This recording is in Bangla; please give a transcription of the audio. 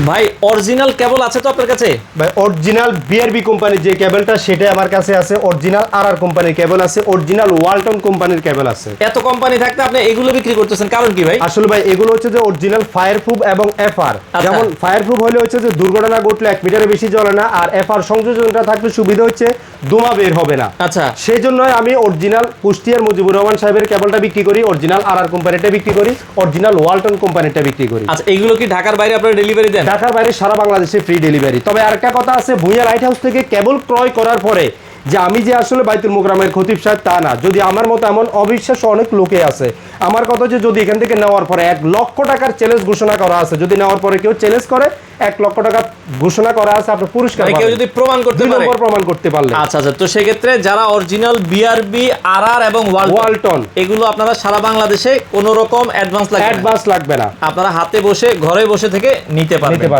ভাই অরিজিনাল কেবল আছে তো আপনার কাছে? ভাই অরিজিনাল বিআরবি কোম্পানির যে কেবলটা সেটা আমার কাছে আছে, অরিজিনাল আরআর কোম্পানির কেবল আছে, অরিজিনাল ওয়ালটন কোম্পানির কেবল আছে। এত কোম্পানি থাকতে আপনি এগুলো বিক্রি করতেছেন কারণ কি ভাই? আসলে ভাই এগুলো হচ্ছে যে অরিজিনাল ফায়ারপ্রুফ এবং এফআর। যেমন ফায়ারপ্রুফ হলে হচ্ছে যে দুর্ঘটনা ঘটলে 1 মিটারের বেশি জ্বলে না, আর এফআর সংযোজনটা থাকলে সুবিধা হচ্ছে ধোঁয়া বের হবে না। আচ্ছা, সেই জন্যই আমি অরিজিনাল কুষ্টিয়ার মুজিবুর রহমান সাহেবের কেবলটা বিক্রি করি, অরিজিনাল আরআর কোম্পানিটা বিক্রি করি, অরিজিনাল ওয়ালটন কোম্পানিটা বিক্রি করি। আচ্ছা, এগুলো কি ঢাকার বাইরে আপনারা ডেলিভারি দেন? ঢাকার বাইরে সারা বাংলাদেশে ফ্রি ডেলিভারি। তবে আরেকটা কথা আছে, ভুঁইয়া লাইট হাউস থেকে কেবল ক্রয় করার পরে যে আমি যে আসলে বাইতুল মুকরামের খতিব সাহেব তা না। যদি আমার মতো এমন অবিশ্বাস অনেক লোকে আছে, আমার কথা হচ্ছে যদি এখান থেকে নেওয়ার পরে 1 লক্ষ টাকার চ্যালেঞ্জ ঘোষণা করা আছে, যদি নেওয়ার পরে কেউ চ্যালেঞ্জ করে 1 লক্ষ টাকা ঘোষণা করা আছে, আপনি পুরস্কার কেউ যদি প্রমাণ করতে 2 পারে, নম্বর প্রমাণ করতে পারলে। আচ্ছা আচ্ছা, তো সেক্ষেত্রে যারা অরিজিনাল বিআরবি আরআর এবং ওয়ালটন এগুলো আপনারা সারা বাংলাদেশে কোনো রকম অ্যাডভান্স লাগবে না, আপনারা হাতে বসে ঘরে বসে থেকে নিতে পারবেন।